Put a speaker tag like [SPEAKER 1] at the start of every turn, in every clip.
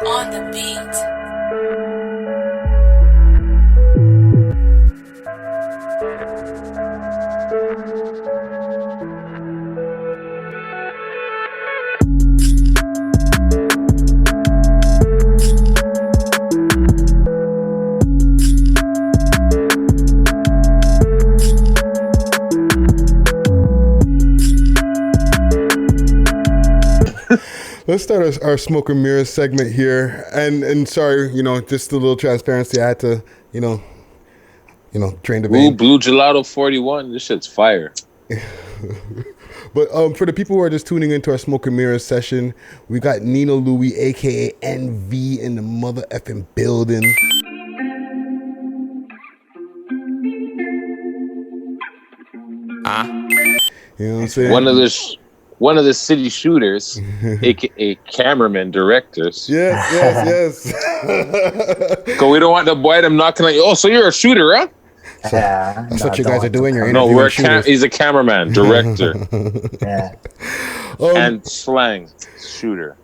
[SPEAKER 1] On the beat.
[SPEAKER 2] Let's start our smoke and mirrors segment here, and sorry, just a little transparency. I had to, drain the vein.
[SPEAKER 3] Ooh, Blue Gelato 41. This shit's fire.
[SPEAKER 2] But for the people who are just tuning into our smoke and mirrors session, we got Nino Luey, aka NV, in the mother effing building. You know what I'm saying?
[SPEAKER 3] One of the city shooters, aka cameraman directors.
[SPEAKER 2] Yes.
[SPEAKER 3] Cause we don't want the boy them knocking like, oh, so you're a shooter, huh?
[SPEAKER 2] So that's what you guys are doing. You're interviewing shooters.
[SPEAKER 3] He's a cameraman, director,
[SPEAKER 4] Yeah.
[SPEAKER 3] and slang shooter.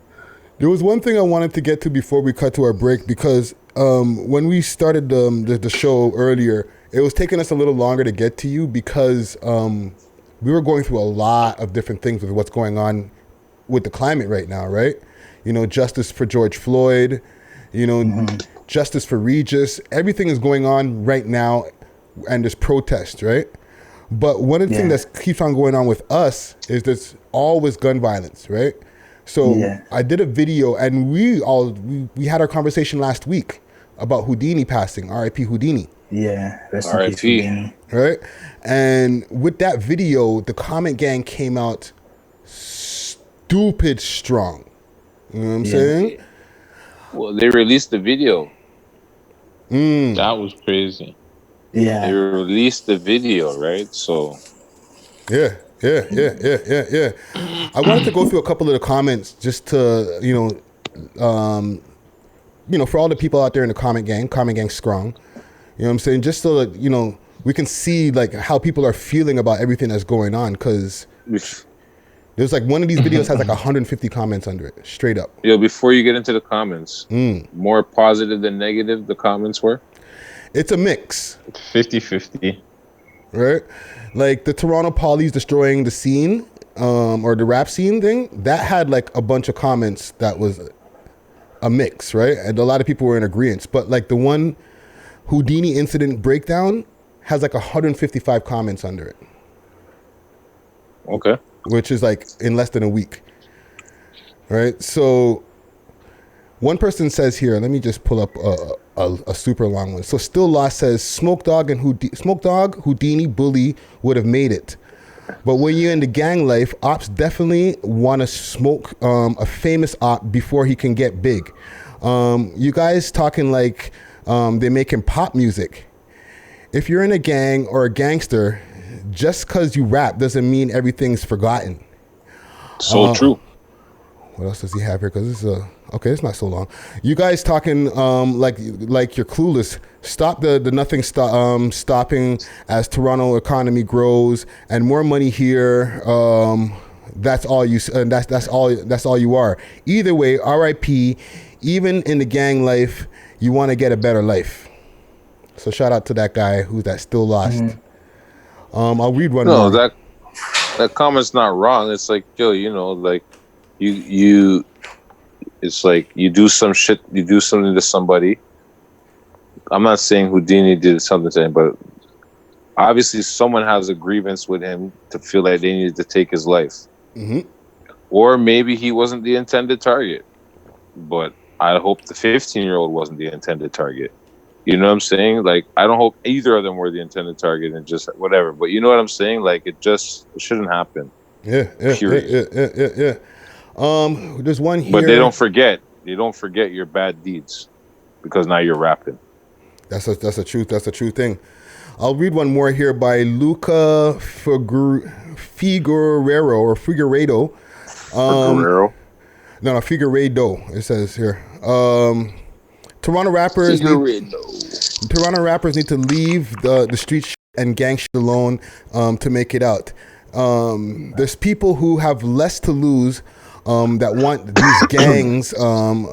[SPEAKER 2] There was one thing I wanted to get to before we cut to our break, because when we started the show earlier, it was taking us a little longer to get to you because we were going through a lot of different things with what's going on with the climate right now, right? Justice for George Floyd, justice for Regis. Everything is going on right now, and there's protests, right? But one of the things that keeps on going on with us is there's always gun violence, right? So I did a video, and we had our conversation last week about Houdini passing, R.I.P. Houdini.
[SPEAKER 4] Yeah, rest in peace, Houdini.
[SPEAKER 2] Right? And with that video, the comment gang came out stupid strong. You know what I'm saying?
[SPEAKER 3] Well, they released the video. That was crazy.
[SPEAKER 4] Yeah.
[SPEAKER 3] They released the video, right? So.
[SPEAKER 2] Yeah. I wanted to go through a couple of the comments just to, for all the people out there in the comment gang strong. You know what I'm saying? Just so that, we can see like how people are feeling about everything that's going on. Because there's like one of these videos has like 150 comments under it, straight up.
[SPEAKER 3] Yo, before you get into the comments, more positive than negative the comments were?
[SPEAKER 2] It's a mix.
[SPEAKER 3] 50-50.
[SPEAKER 2] Right? Like the Toronto Polys destroying the scene, or the rap scene thing, that had like a bunch of comments that was a mix, right? And a lot of people were in agreement. But like the one Houdini incident breakdown has like 155 comments under it.
[SPEAKER 3] Okay.
[SPEAKER 2] Which is like in less than a week. Right? So one person says here, let me just pull up a super long one. So Still Lost says, Smoke Dog, Houdini, Bully would have made it. But when you're in the gang life, ops definitely want to smoke a famous op before he can get big. You guys talking like they're making pop music. If you're in a gang or a gangster, just because you rap doesn't mean everything's forgotten.
[SPEAKER 3] So true.
[SPEAKER 2] What else does he have here? Because this is okay, it's not so long. You guys talking like you're clueless. Stop the nothing stopping as Toronto economy grows and more money here. That's all you, and that's all you are. Either way, R.I.P. Even in the gang life, you want to get a better life. So shout out to that guy who's Still Lost. I'll read one more.
[SPEAKER 3] No, that comment's not wrong. It's like, yo, like you it's like you do some shit, you do something to somebody. I'm not saying Houdini did something to him, but obviously someone has a grievance with him to feel like they needed to take his life. Or maybe he wasn't the intended target. But I hope the 15-year-old wasn't the intended target. You know what I'm saying? Like, I don't hope either of them were the intended target and just whatever. But you know what I'm saying? Like, it shouldn't happen.
[SPEAKER 2] Yeah. There's one here.
[SPEAKER 3] But they don't forget. They don't forget your bad deeds because now you're rapping.
[SPEAKER 2] That's a truth. That's a true thing. I'll read one more here by Luca Figueredo or Figueredo. No, Figueredo. It says here. Toronto rappers need to leave the street and gang shit alone to make it out. There's people who have less to lose that want these gangs,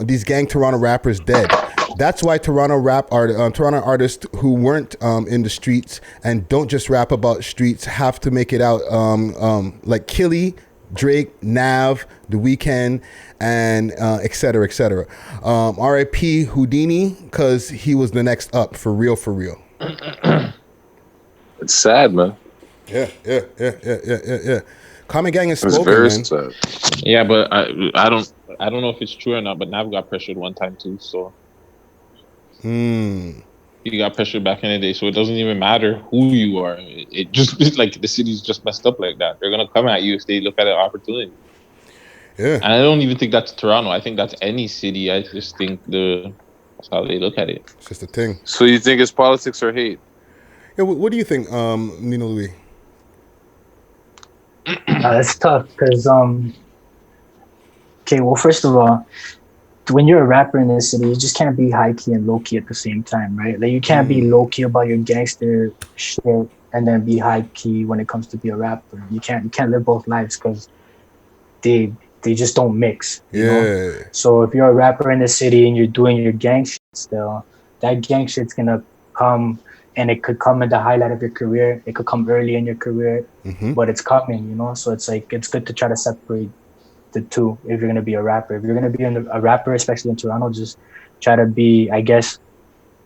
[SPEAKER 2] these gang Toronto rappers dead. That's why Toronto artists who weren't in the streets and don't just rap about streets have to make it out, like Killy, Drake, Nav, The Weeknd, and et cetera, et cetera. R.I.P. Houdini, because he was the next up, for real, for real.
[SPEAKER 3] It's sad, man.
[SPEAKER 2] Yeah. Common Gang is
[SPEAKER 3] It's
[SPEAKER 2] spoken,
[SPEAKER 3] very
[SPEAKER 2] man.
[SPEAKER 3] sad.
[SPEAKER 1] Yeah, but I don't know if it's true or not. But Nav got pressured one time too, so he got pressured back in the day. So it doesn't even matter who you are. It just it's like the city's just messed up like that. They're gonna come at you if they look at an opportunity.
[SPEAKER 2] Yeah,
[SPEAKER 1] And I don't even think that's Toronto. I think that's any city. I just think that's how they look at it.
[SPEAKER 2] it's just a thing.
[SPEAKER 3] So you think it's politics or hate?
[SPEAKER 2] Yeah, what do you think, Nino Luey?
[SPEAKER 4] It's tough because okay, well, first of all, when you're a rapper in this city, you just can't be high key and low key at the same time, right? Like you can't be low key about your gangster shit and then be high key when it comes to be a rapper. You can't live both lives because they just don't mix. You know? So if you're a rapper in the city and you're doing your gang shit still, that gang shit's gonna come, and it could come at the highlight of your career. It could come early in your career, but it's coming, you know? So it's like, it's good to try to separate the two if you're going to be a rapper. If you're going to be a rapper, especially in Toronto, just try to be, I guess,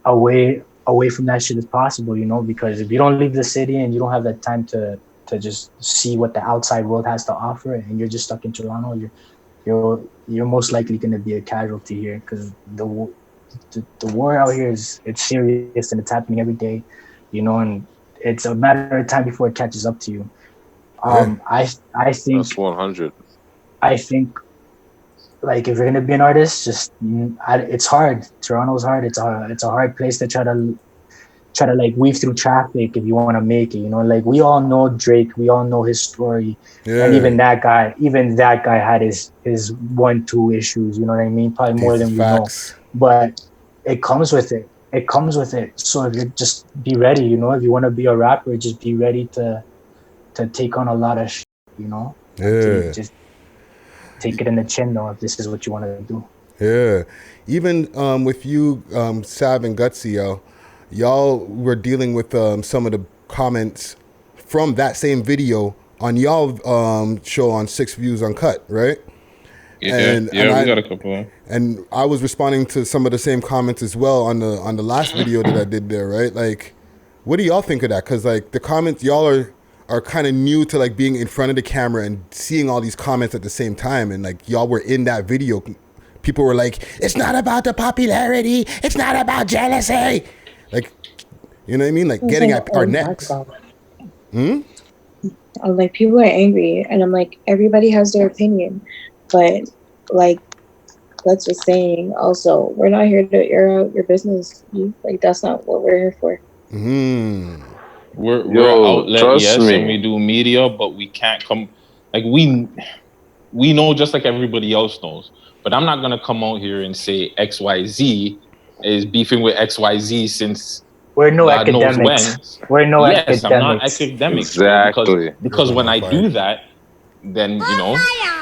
[SPEAKER 4] away from that shit as possible, you know? Because if you don't leave the city and you don't have that time to just see what the outside world has to offer, and you're just stuck in Toronto, you're most likely going to be a casualty here, because the war out here it's serious and it's happening every day, you know, and it's a matter of time before it catches up to you. I think
[SPEAKER 3] That's 100.
[SPEAKER 4] I think, like, if you're gonna be an artist, just it's hard. Toronto's hard. It's a hard place to try to like weave through traffic if you want to make it. You know, like we all know Drake. We all know his story, and even that guy had his 1-2 issues. You know what I mean? Probably more than we know. But it comes with it. So if you just be ready, you know, if you want to be a rapper, just be ready to take on a lot of shit, you know?
[SPEAKER 2] Yeah.
[SPEAKER 4] Just take it in the chin, though, if this is what you want to do.
[SPEAKER 2] Yeah. Even with you, Sav and Gutsy, y'all were dealing with some of the comments from that same video on y'all show on 6 Views Uncut, right?
[SPEAKER 1] Yeah, we got a couple.
[SPEAKER 2] And I was responding to some of the same comments as well on the last video that I did there, right? Like, what do y'all think of that? Because like the comments, y'all are kind of new to like being in front of the camera and seeing all these comments at the same time, and like y'all were in that video. People were like, "It's not about the popularity. It's not about jealousy." Like, you know what I mean? Like getting at our necks.
[SPEAKER 5] Like people are angry, and I'm like, everybody has their opinion. But like Lex was saying, also, we're not here to air out your business. Like that's not what we're here for.
[SPEAKER 1] We're outlet, yes, and we do media, but we can't come. Like we know just like everybody else knows. But I'm not gonna come out here and say XYZ is beefing with XYZ since
[SPEAKER 4] we're no God academics. We're no academics.
[SPEAKER 1] I'm not academics.
[SPEAKER 3] Exactly.
[SPEAKER 1] Because when I do that, then you know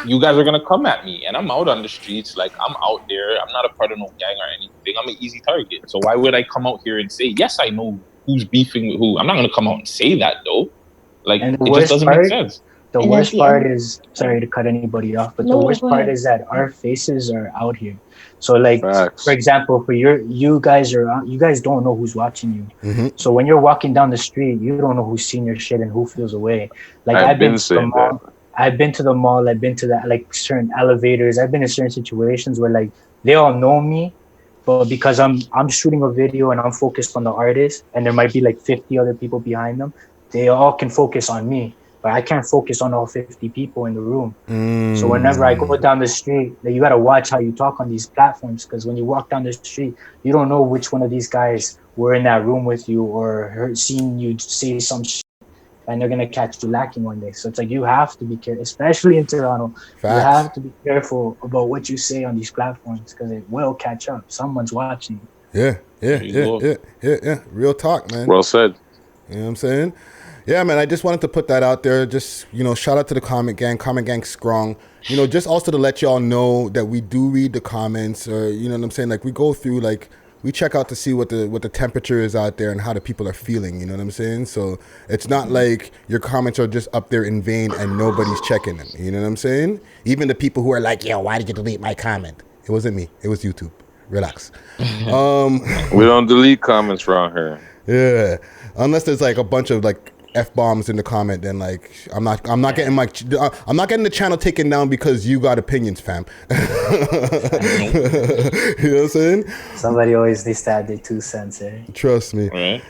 [SPEAKER 1] you guys are gonna come at me, and I'm out on the streets, like I'm out there. I'm not a part of no gang or anything. I'm an easy target. So why would I come out here and say, yes, I know who's beefing with who? I'm not gonna come out and say that though. Like it just doesn't make sense.
[SPEAKER 4] The worst part is, sorry to cut anybody off, but the worst part is that our faces are out here. So like, for example, for you guys don't know who's watching you. So when you're walking down the street, you don't know who's seen your shit and who feels away. Like I've been to the mall. I've been to the mall. I've been to like certain elevators. I've been in certain situations where like they all know me, but because I'm shooting a video and I'm focused on the artist, and there might be like 50 other people behind them, they all can focus on me, but I can't focus on all 50 people in the room. So whenever I go down the street, like, you gotta watch how you talk on these platforms, because when you walk down the street, you don't know which one of these guys were in that room with you or seen you say some shit, and they're gonna catch you lacking one day. So it's like you have to be careful, especially in Toronto. You have to be careful about what you say on these platforms, because it will catch up. Someone's watching.
[SPEAKER 2] Yeah. Real talk, man.
[SPEAKER 3] Well said.
[SPEAKER 2] You know what I'm saying? Yeah, man. I just wanted to put that out there. Just, you know, shout out to the Comment Gang. Comment Gang strong. you know, just also to let y'all know that we do read the comments, or you know what I'm saying. Like we go through, like we check out to see what the temperature is out there and how the people are feeling. You know what I'm saying? So it's not like your comments are just up there in vain and nobody's checking them. You know what I'm saying? Even the people who are like, yo, why did you delete my comment? It wasn't me. It was YouTube. Relax.
[SPEAKER 3] We don't delete comments around here.
[SPEAKER 2] Yeah, unless there's like a bunch of like F-bombs in the comment, then like I'm not getting the channel taken down because you got opinions, fam. You know what I'm saying?
[SPEAKER 4] Somebody always needs to add their 2 cents, eh?
[SPEAKER 2] Trust me.
[SPEAKER 1] Right.